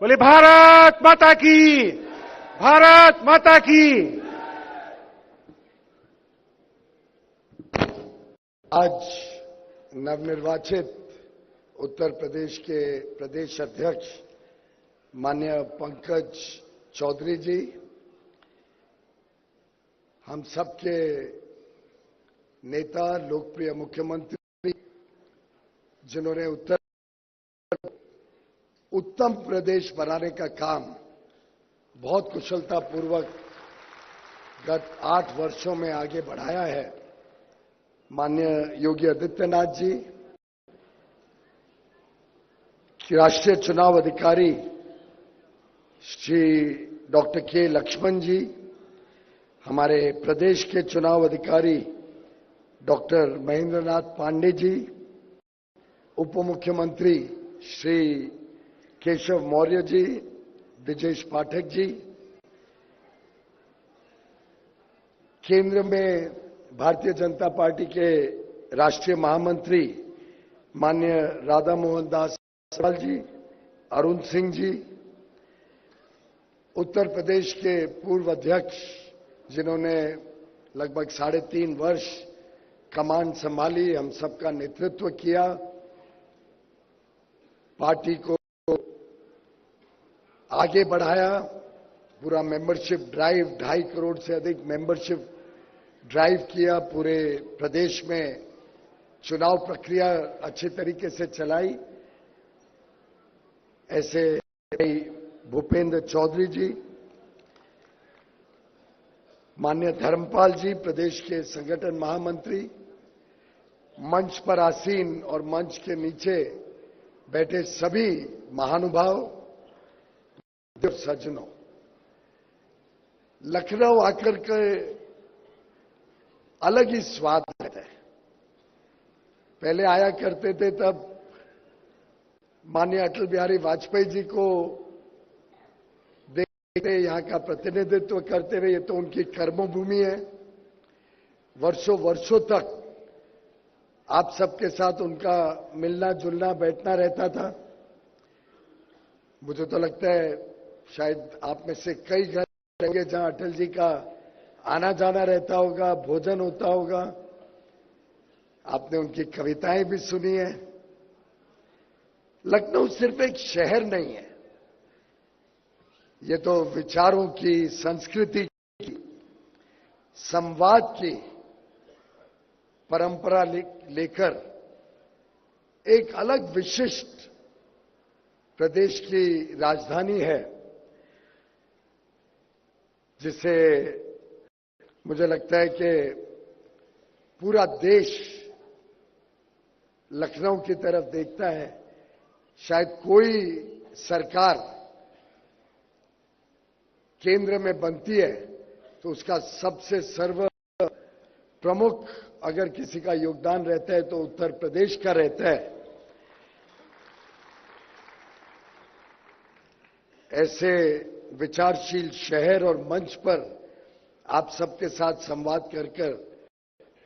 बोले भारत माता की, भारत माता की। आज नवनिर्वाचित उत्तर प्रदेश के प्रदेश अध्यक्ष माननीय पंकज चौधरी जी, हम सबके नेता, लोकप्रिय मुख्यमंत्री, जिन्होंने उत्तम प्रदेश बनाने का काम बहुत कुशलतापूर्वक गत 8 वर्षों में आगे बढ़ाया है, माननीय योगी आदित्यनाथ जी, राष्ट्रीय चुनाव अधिकारी श्री डॉक्टर के लक्ष्मण जी, हमारे प्रदेश के चुनाव अधिकारी डॉक्टर महेंद्रनाथ पांडे जी, उप मुख्यमंत्री श्री केशव मौर्य जी, ब्रिजेश पाठक जी, केंद्र में भारतीय जनता पार्टी के राष्ट्रीय महामंत्री माननीय राधा मोहन दास जी, अरुण सिंह जी, उत्तर प्रदेश के पूर्व अध्यक्ष जिन्होंने लगभग 3.5 वर्ष कमान संभाली, हम सबका नेतृत्व किया, पार्टी को आगे बढ़ाया, पूरा मेंबरशिप ड्राइव 2.5 करोड़ से अधिक मेंबरशिप ड्राइव किया, पूरे प्रदेश में चुनाव प्रक्रिया अच्छे तरीके से चलाई, ऐसे भूपेंद्र चौधरी जी, माननीय धर्मपाल जी, प्रदेश के संगठन महामंत्री, मंच पर आसीन और मंच के नीचे बैठे सभी महानुभाव, सज्जनों, लखनऊ आकर के अलग ही स्वाद है। पहले आया करते थे तब माननीय अटल बिहारी वाजपेयी जी को देखते, यहां का प्रतिनिधित्व करते हुए, ये तो उनकी कर्मभूमि है, वर्षों वर्षों तक आप सबके साथ उनका मिलना जुलना बैठना रहता था। मुझे तो लगता है शायद आप में से कई घर रहेंगे जहां अटल जी का आना जाना रहता होगा, भोजन होता होगा, आपने उनकी कविताएं भी सुनी है। लखनऊ सिर्फ एक शहर नहीं है, ये तो विचारों की, संस्कृति की, संवाद की परंपरा लेकर एक अलग विशिष्ट प्रदेश की राजधानी है, जिसे मुझे लगता है कि पूरा देश लखनऊ की तरफ देखता है। शायद कोई सरकार केंद्र में बनती है तो उसका सबसे सर्व प्रमुख अगर किसी का योगदान रहता है तो उत्तर प्रदेश का रहता है। ऐसे विचारशील शहर और मंच पर आप सबके साथ संवाद कर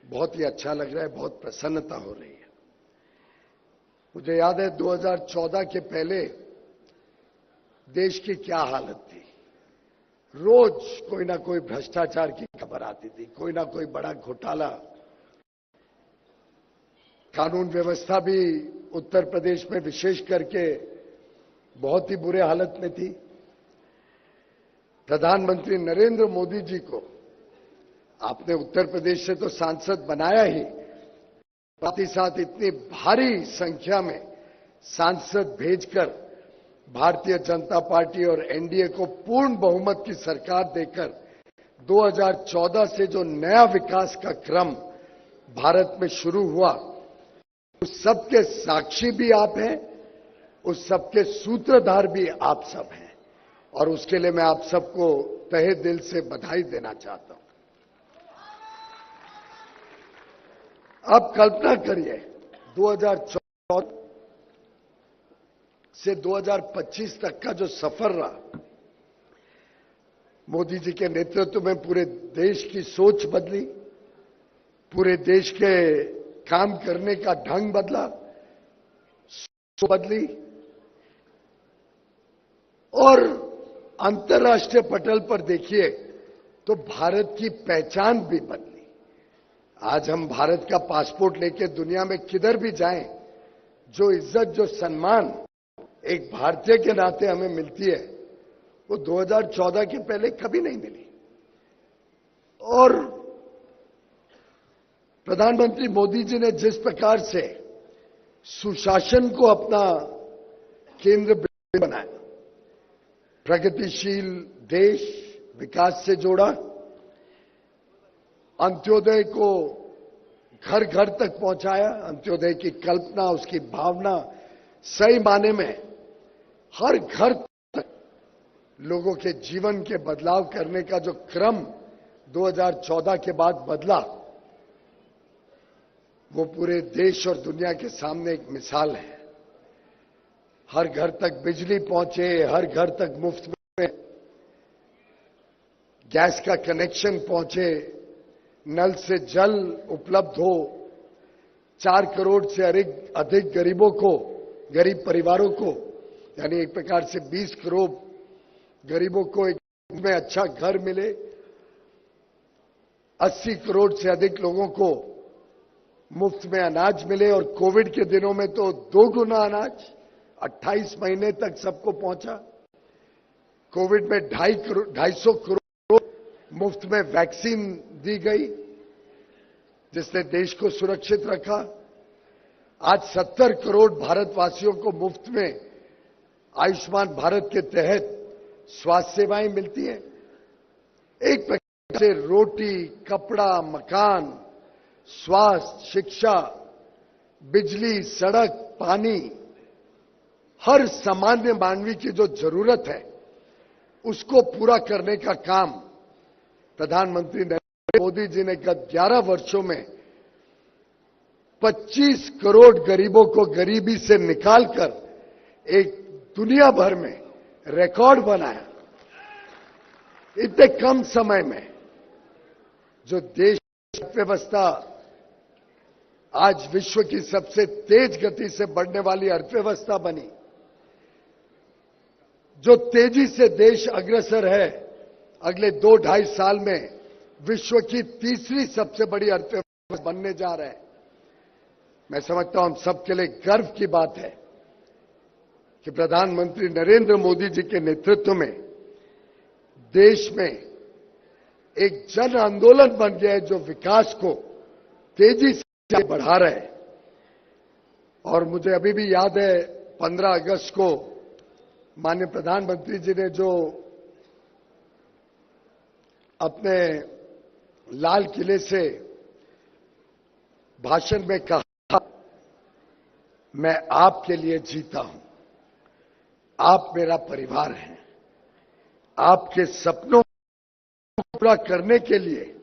बहुत ही अच्छा लग रहा है, बहुत प्रसन्नता हो रही है। मुझे याद है 2014 के पहले देश की क्या हालत थी। रोज कोई ना कोई भ्रष्टाचार की खबर आती थी, कोई ना कोई बड़ा घोटाला। कानून व्यवस्था भी उत्तर प्रदेश में विशेष करके बहुत ही बुरे हालत में थी। प्रधानमंत्री नरेंद्र मोदी जी को आपने उत्तर प्रदेश से तो सांसद बनाया ही, साथ ही साथ इतनी भारी संख्या में सांसद भेजकर भारतीय जनता पार्टी और एनडीए को पूर्ण बहुमत की सरकार देकर 2014 से जो नया विकास का क्रम भारत में शुरू हुआ, उस सबके साक्षी भी आप हैं, उस सबके सूत्रधार भी आप सब हैं, और उसके लिए मैं आप सबको तहे दिल से बधाई देना चाहता हूं। अब कल्पना करिए 2014 से 2025 तक का जो सफर रहा, मोदी जी के नेतृत्व में पूरे देश की सोच बदली, पूरे देश के काम करने का ढंग बदला, सोच बदली, और अंतर्राष्ट्रीय पटल पर देखिए तो भारत की पहचान भी बदली। आज हम भारत का पासपोर्ट लेके दुनिया में किधर भी जाएं, जो इज्जत, जो सम्मान एक भारतीय के नाते हमें मिलती है, वो 2014 के पहले कभी नहीं मिली। और प्रधानमंत्री मोदी जी ने जिस प्रकार से सुशासन को अपना केंद्र बनाया, प्रगतिशील देश, विकास से जोड़ा, अंत्योदय को घर घर तक पहुंचाया, अंत्योदय की कल्पना, उसकी भावना सही माने में हर घर तक लोगों के जीवन के बदलाव करने का जो क्रम 2014 के बाद बदला, वो पूरे देश और दुनिया के सामने एक मिसाल है। हर घर तक बिजली पहुंचे, हर घर तक मुफ्त में गैस का कनेक्शन पहुंचे, नल से जल उपलब्ध हो, 4 करोड़ से अधिक गरीबों को, गरीब परिवारों को, यानी एक प्रकार से 20 करोड़ गरीबों को एक में अच्छा घर मिले, 80 करोड़ से अधिक लोगों को मुफ्त में अनाज मिले, और कोविड के दिनों में तो 2 गुना अनाज 28 महीने तक सबको पहुंचा। कोविड में 250 करोड़ मुफ्त में वैक्सीन दी गई, जिसने देश को सुरक्षित रखा। आज 70 करोड़ भारतवासियों को मुफ्त में आयुष्मान भारत के तहत स्वास्थ्य सेवाएं मिलती हैं। एक प्रकार से रोटी, कपड़ा, मकान, स्वास्थ्य, शिक्षा, बिजली, सड़क, पानी, हर सामान्य मानवी की जो जरूरत है उसको पूरा करने का काम प्रधानमंत्री नरेंद्र मोदी जी ने गत 11 वर्षों में 25 करोड़ गरीबों को गरीबी से निकालकर एक दुनिया भर में रिकॉर्ड बनाया। इतने कम समय में जो देश की अर्थव्यवस्था आज विश्व की सबसे तेज गति से बढ़ने वाली अर्थव्यवस्था बनी, जो तेजी से देश अग्रसर है, अगले 2-2.5 साल में विश्व की तीसरी सबसे बड़ी अर्थव्यवस्था बनने जा रहा है। मैं समझता हूं हम सबके लिए गर्व की बात है कि प्रधानमंत्री नरेंद्र मोदी जी के नेतृत्व में देश में एक जन आंदोलन बन गया है, जो विकास को तेजी से बढ़ा रहा है। और मुझे अभी भी याद है 15 अगस्त को माननीय प्रधानमंत्री जी ने जो अपने लाल किले से भाषण में कहा, मैं आपके लिए जीता हूं, आप मेरा परिवार हैं, आपके सपनों को पूरा करने के लिए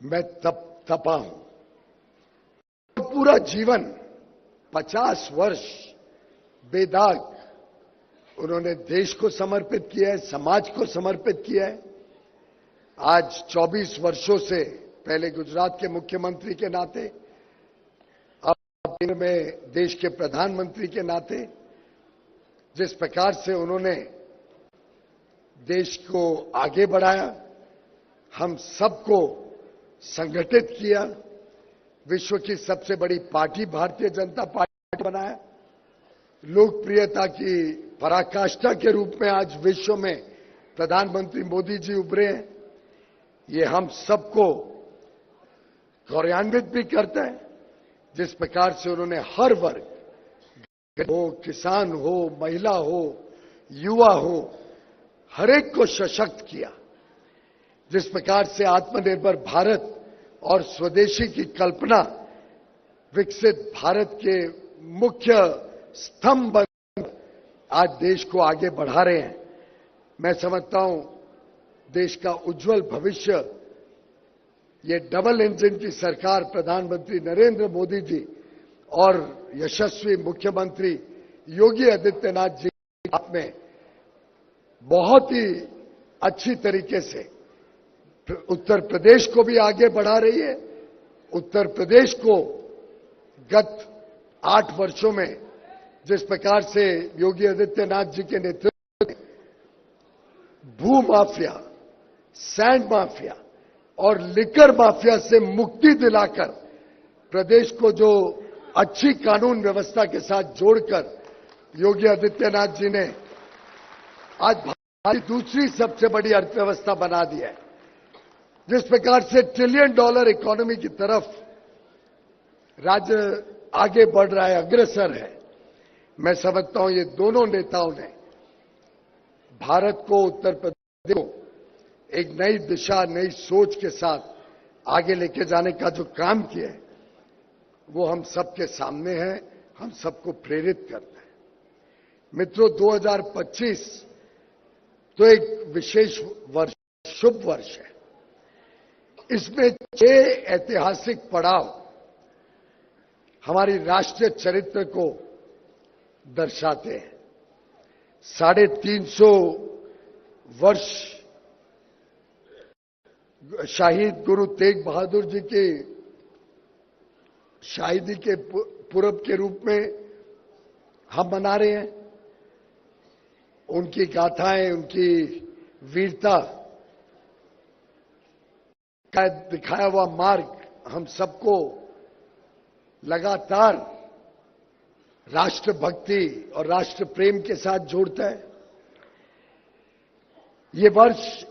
मैं तपा हूं। पूरा जीवन 50 वर्ष बेदाग उन्होंने देश को समर्पित किया है, समाज को समर्पित किया है। आज 24 वर्षों से, पहले गुजरात के मुख्यमंत्री के नाते, अब केंद्र में देश के प्रधानमंत्री के नाते, जिस प्रकार से उन्होंने देश को आगे बढ़ाया, हम सबको संगठित किया, विश्व की सबसे बड़ी पार्टी भारतीय जनता पार्टी बनाया, लोकप्रियता की पराकाष्ठा के रूप में आज विश्व में प्रधानमंत्री मोदी जी उभरे हैं। ये हम सबको गौरवान्वित भी करता है, जिस प्रकार से उन्होंने हर वर्ग हो, किसान हो, महिला हो, युवा हो, हर एक को सशक्त किया। जिस प्रकार से आत्मनिर्भर भारत और स्वदेशी की कल्पना विकसित भारत के मुख्य स्तंभ बन आज देश को आगे बढ़ा रहे हैं। मैं समझता हूं देश का उज्जवल भविष्य ये डबल इंजन की सरकार प्रधानमंत्री नरेंद्र मोदी जी और यशस्वी मुख्यमंत्री योगी आदित्यनाथ जी में बहुत ही अच्छी तरीके से उत्तर प्रदेश को भी आगे बढ़ा रही है। उत्तर प्रदेश को गत 8 वर्षों में जिस प्रकार से योगी आदित्यनाथ जी के नेतृत्व में भू माफिया, सैंड माफिया और लिकर माफिया से मुक्ति दिलाकर प्रदेश को जो अच्छी कानून व्यवस्था के साथ जोड़कर योगी आदित्यनाथ जी ने आज भारत की दूसरी सबसे बड़ी अर्थव्यवस्था बना दी है, जिस प्रकार से $1 ट्रिलियन इकोनॉमी की तरफ राज्य आगे बढ़ रहा है, अग्रसर है, मैं समझता हूं ये दोनों नेताओं ने भारत को, उत्तर प्रदेश को एक नई दिशा, नई सोच के साथ आगे लेके जाने का जो काम किया है वो हम सबके सामने है, हम सबको प्रेरित करता है। मित्रों, 2025 तो एक विशेष वर्ष, शुभ वर्ष है। इसमें 6 ऐतिहासिक पड़ाव हमारी राष्ट्रीय चरित्र को दर्शाते हैं। 350 वर्ष शहीद गुरु तेग बहादुर जी की शहीदी के पूर्व के रूप में हम मना रहे हैं। उनकी गाथाएं, उनकी वीरता का दिखाया हुआ मार्ग हम सबको लगातार राष्ट्रभक्ति और राष्ट्र प्रेम के साथ जोड़ता है। ये वर्ष